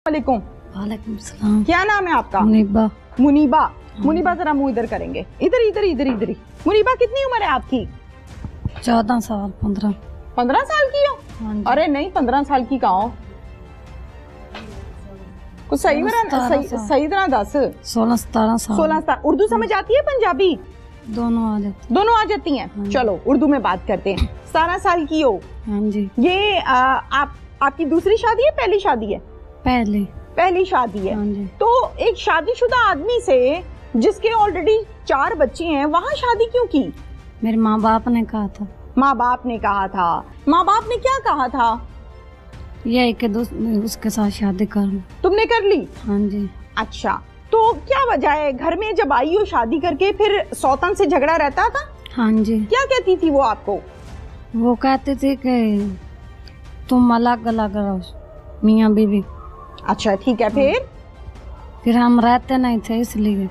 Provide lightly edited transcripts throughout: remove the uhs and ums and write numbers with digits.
वालेकुम। वालेकुम सलाम। क्या नाम है आपका? मुनीबा। मुनीबा। मुनीबा जरा मुंह इधर करेंगे, इधर इधर इधर इधर ही। मुनीबा कितनी उम्र है आपकी? 14 साल 15। 15 साल की हो? हाँ। अरे नहीं 15 साल की कहाँ हो, कुछ सही सही तरह दस। 16-17 साल। 16 साल। उर्दू समझ आती है पंजाबी? दोनों आ जाते। दोनों आ जाती हैं। हाँ। चलो उर्दू में बात करते हैं। 17 साल की हो। हाँ जी। ये आपकी दूसरी शादी है पहली शादी है? पहली शादी है। हाँ जी। तो एक शादीशुदा आदमी से जिसके ऑलरेडी 4 बच्चे हैं वहाँ शादी क्यों की? मेरे माँ बाप ने कहा था। माँ बाप ने कहा था। माँ बाप ने क्या कहा था? ये कि उसके साथ शादी कर लो। तुमने कर ली? हाँ जी। अच्छा, तो क्या वजह है घर में जब आई हो शादी करके फिर सौतन से झगड़ा रहता था? हाँ जी। क्या कहती थी वो आपको? वो कहते थे कि तुम अलग अलग रहो मियाँ बीवी। अच्छा ठीक है, फिर हम रहते नहीं थे इसलिए।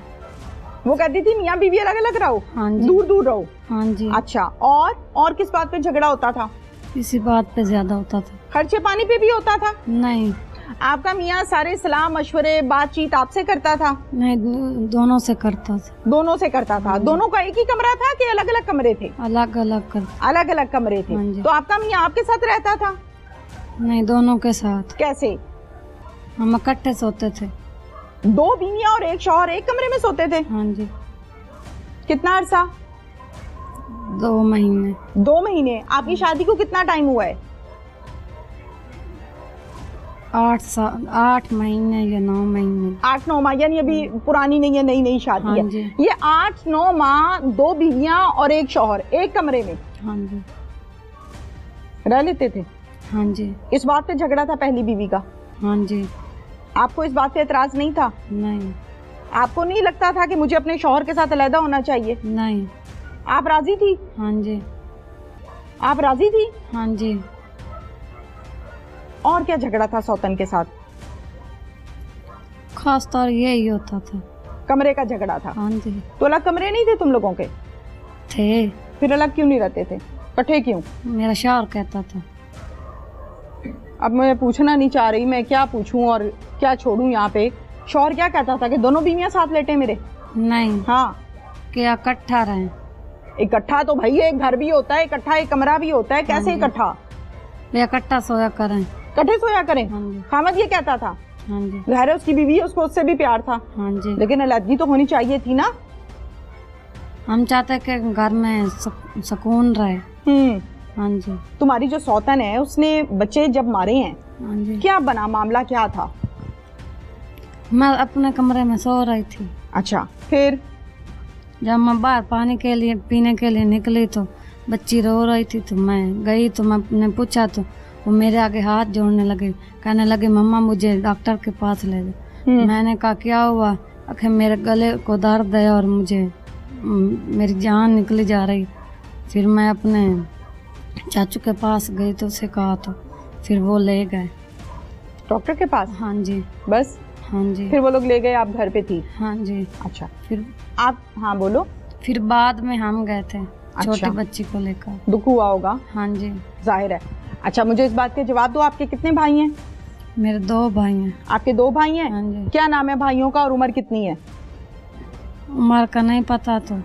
वो कहती थी मियाँ बीवी अलग अलग रहो। हाँ जी। दूर दूर रहो। हाँ जी। अच्छा, और किस बात पे झगड़ा होता था? इसी बात पे ज्यादा होता था। खर्चे पानी पे भी होता था? नहीं। आपका मियाँ सारे सलाह मशवरे बातचीत आपसे करता था? नहीं, दोनों से करता था। दोनों से करता था। दोनों का एक ही कमरा था कि अलग अलग कमरे थे? अलग अलग करता। अलग अलग कमरे थे। हाँ जी। तो आपका मियाँ आपके साथ रहता था? नहीं, दोनों के साथ। कैसे? हम इकट्ठे सोते थे। 2 बीवियां और एक शौहर एक कमरे में सोते थे? हाँ जी। कितना अरसा? 2 महीने। 2 महीने। आपकी शादी को कितना टाइम हुआ है? 8 महीने या 9 महीने। 8-9 माह, यानी अभी पुरानी नहीं है, नई नई शादी हाँ है। जी। ये 8-9 माह 2 बीवियां और एक शौहर एक कमरे में हाँ जी। रह लेते थे? हाँ जी। इस बात पे झगड़ा था पहली बीवी का? हाँ जी। आपको इस बात पे एतराज नहीं था? नहीं। आपको नहीं लगता था कि मुझे अपने शौहर के साथ अलहदा होना चाहिए? नहीं। आप राजी थी? हाँ जी। आप राजी थी? हाँ जी। और क्या झगड़ा था सौतन के साथ? खास तौर यही होता था। कमरे का झगड़ा था? हाँ जी। तो अलग कमरे नहीं थे तुम लोगों के? थे। फिर अलग क्यों नहीं रहते थे, इकट्ठे क्यों? मेरा शौहर कहता था। अब मैं पूछना नहीं चाह रही, मैं क्या पूछूं और क्या छोड़ूं यहाँ पे। शौहर क्या कहता था कि दोनों बीवियां साथ लेटे मेरे? नहीं। हाँ, कि इकट्ठा रहें। इकट्ठा तो भाई एक घर भी होता है, इकट्ठा एक कमरा भी होता है, कैसे इकट्ठा? वे इकट्ठा सोया करें। इकट्ठे सोया करें? हाँ जी। खामद ये कहता था? हाँ जी। घर है उसकी बीवी है, उसको उससे भी प्यार था। हाँ जी। लेकिन अलहदगी तो होनी चाहिए थी ना? हम चाहते कि घर में सुकून रहे। हाँ जी। तुम्हारी जो सौतन है उसने बच्चे जब मारे हैं, हाँ जी। क्या बना, मामला क्या था? मैं अपने कमरे में सो रही थी। अच्छा, फिर? जब मैं बाहर पानी के लिए पीने के लिए निकली तो बच्ची रो रही थी, तो मैं गई तो मैंने पूछा तो वो मेरे आगे हाथ जोड़ने लगे, कहने लगे मम्मा मुझे डॉक्टर के पास ले दो। मैंने कहा क्या हुआ? आखिर मेरे गले को दर्द है और मुझे मेरी जान निकली जा रही। फिर मैं अपने चाचू के पास गई तो उसे कहा तो फिर वो ले गए डॉक्टर के पास? हाँ जी। बस? हाँ जी। फिर वो लोग ले गए, आप घर पे थी? हाँ जी। अच्छा, फिर आप? हाँ बोलो। फिर बाद में हम गए थे छोटी अच्छा। बच्ची को लेकर। दुख हुआ होगा? हाँ जी। जाहिर है। अच्छा, मुझे इस बात के जवाब दो, आपके कितने भाई हैं? मेरे 2 भाई हैं। आपके 2 भाई हैं? हाँ जी। क्या नाम है भाइयों का और उम्र कितनी है? उम्र का नहीं पता, तो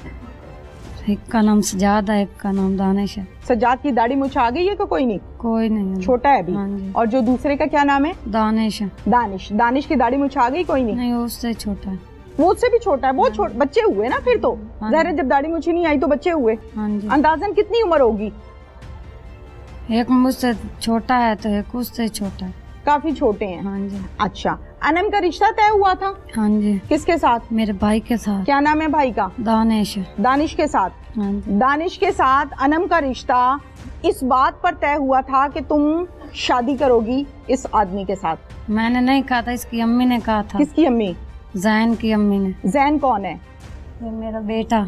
एक का नाम सजाद है, एक का नाम दानिश है। सजाद की दाढ़ी मुछ आ गई है कि कोई नहीं? कोई नहीं है। छोटा है अभी? हाँ जी। और जो दूसरे का क्या नाम है? दानिश है। दानिश। दानिश की दाढ़ी मुछ आ गई? कोई नहीं? नहीं, वो उससे छोटा है। वो उससे भी छोटा है? बहुत छोटे बच्चे हुए ना फिर तो। हाँ ज़ाहिर है जब दाढ़ी मुछी नहीं आई तो बच्चे हुए। हाँ जी। अंदाजन कितनी उम्र होगी? एक मुझसे छोटा है तो एक उससे छोटा है। काफी छोटे हैं। हाँ जी। अच्छा, अनम का रिश्ता तय हुआ था? हाँ जी। किसके साथ? मेरे भाई के साथ। क्या नाम है भाई का? दानिश। दानिश के साथ? हाँ जी। दानिश के साथ अनम का रिश्ता इस बात पर तय हुआ था कि तुम शादी करोगी इस आदमी के साथ? मैंने नहीं कहा था, इसकी अम्मी ने कहा था। किसकी अम्मी? जैन की अम्मी ने। जैन कौन है? ये मेरा बेटा।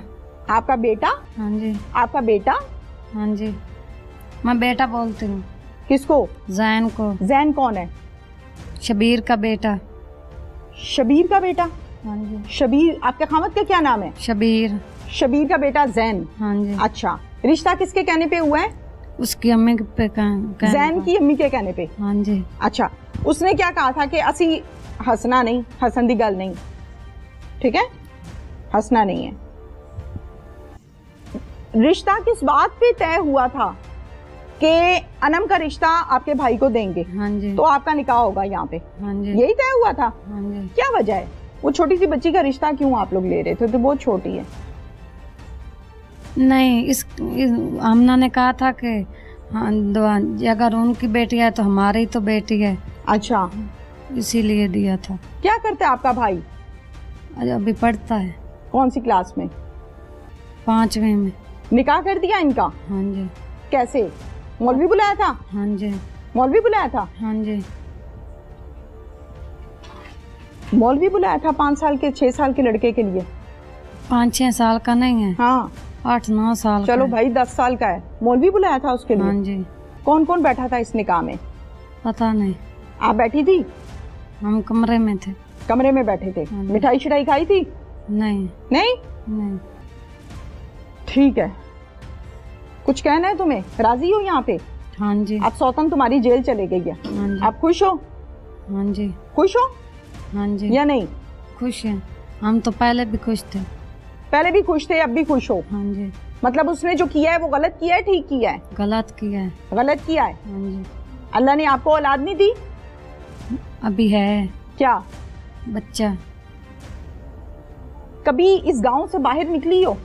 आपका बेटा? हाँ जी। आपका बेटा? हाँ जी, मैं बेटा बोलती हूँ। किसको? जैन को। जैन कौन है? शबीर का बेटा। शबीर का बेटा? हाँ जी। शबीर, आपके खामद का क्या नाम है? शबीर। शबीर का बेटा जैन? हाँ जी। अच्छा, रिश्ता किसके कहने पे हुआ है? उसकी अम्मी पे जैन की अम्मी के कहने पे? हाँ जी। अच्छा, उसने क्या कहा था कि असी हंसना नहीं, हसन दी गल नहीं, ठीक है, हंसना नहीं है। रिश्ता किस बात पे तय हुआ था कि अनम का रिश्ता आपके भाई को देंगे, हाँ जी, तो आपका निकाह होगा यहाँ पे, हाँ जी, यही तय हुआ था? हाँ जी। क्या वजह है? वो छोटी सी बच्ची का रिश्ता क्यों आप लोग ले रहे थे? तो बहुत छोटी है। नहीं, इस आमना ने कहा था कि हाँ, अगर उनकी बेटी है तो हमारी तो बेटी है, अच्छा, इसीलिए दिया था। क्या करता है आपका भाई? अभी पढ़ता है कौन सी क्लास में? 5वीं में। निकाह कर दिया इनका? हाँ जी, कैसे? मौलवी बुलाया था? हाँ जी, मौलवी बुलाया था? हाँ जी। मौलवी बुलाया था 5 साल के 6 साल के लड़के के लिए? 5-6 साल का नहीं है, हाँ, 8-9 साल का चलो है। भाई 10 साल का है। मौलवी बुलाया था उसके लिए? हाँ जी। कौन कौन बैठा था इस निकाह में? पता नहीं, आप बैठी थी? हम कमरे में थे। कमरे में बैठे थे? हाँ जी। मिठाई शिठाई खाई थी? नहीं, नहीं? नहीं। ठीक है, कुछ कहना है तुम्हें? राजी हो यहाँ पे? हाँ जी, अब सौतन तुम्हारी जेल चले गई है, हाँ जी, आप खुश हो? हाँ जी, खुश हो हाँ जी। या नहीं? खुश हैं, हम तो पहले भी खुश थे। पहले भी खुश थे, अब भी खुश हो? हाँ जी। मतलब उसने जो किया है वो गलत किया है, ठीक किया है? गलत किया है। गलत किया है। हाँ जी। अल्लाह ने आपको औलाद नहीं दी? अभी है क्या? बच्चा। कभी इस गांव से बाहर निकली हो?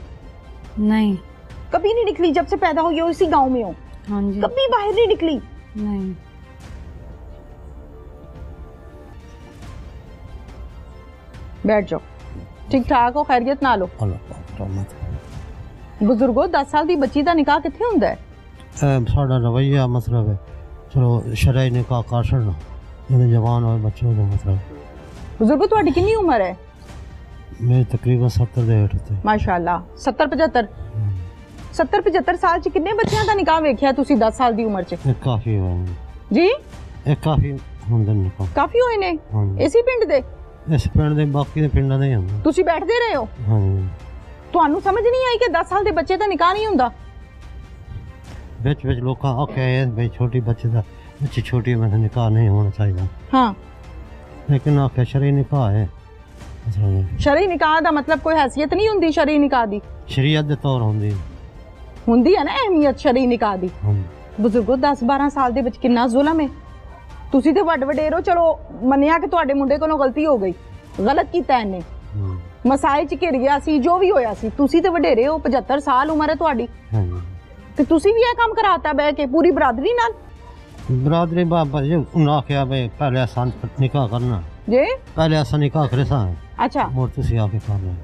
नहीं। कभी नहीं निकली? जब से पैदा हुई हो इसी गांव में हो? हाँ जी। कभी बाहर नहीं निकली? नहीं। बैठ जाओ, ठीक ठाक हो? खैरियत ना लो? बुजुर्गो 10 साल की बच्ची का निकाह कित्थे हुंदा है? साडा रवैया मतलब है चलो शरई निकाह कर छड़ना जब जवान हो बच्चों का मतलब। बुजुर्गो तुहाडी कितनी उम्र है? मेरी तकरीबन 70 दे हेठ ते। माशाअल्लाह 70-75 70-75 साल च कितने बच्चों का निकाह वेख्या तुसी 10 साल की उम्र च? काफी हुआ जी काफी हुंदे निकाह। काफी होए ने? हाँ इसी पिंड दे? इस पिंड दे बाकी दे पिंडां दे हुंदे। तुसी बैठदे रहे हो? हाँ ਤੁਹਾਨੂੰ समझ नहीं आई कि 10 साल के बच्चे का निकाह नहीं हुंदा? विच विच लोग आखे भाई छोटी बच्चे दा बच्ची छोटी में निकाह नहीं होना चाहिए। हाँ, लेकिन आखे शरई निकाह है शरई निकाह दा मतलब कोई हैसियत नहीं हुंदी शरई निकाह दी? शरीयत दे तौर हुंदी हुंदी है ना अहमियत शरई निकाह दी। बुजुर्गो 10-12 साल दे विच किन्ना जुल्म है। तुसी ते वड वडेरो, चलो मन्निया कि तुहाडे मुंडे कोलों गलती हो गई, गलत कीता इन्ने, मसाए च घिर गया सी, जो भी होया सी। तुसी ते वडेरे हो, 75 साल उम्र है तुहाडी, ते तुसी भी ये काम कराता बह के पूरी बरादरी नाल? बरादरी बाबा जी उन्हें आख्या भाई पहले आसान निकाह करना जे पहले असा निकाह करे सा। अच्छा, मोर तुसी आके कर लो।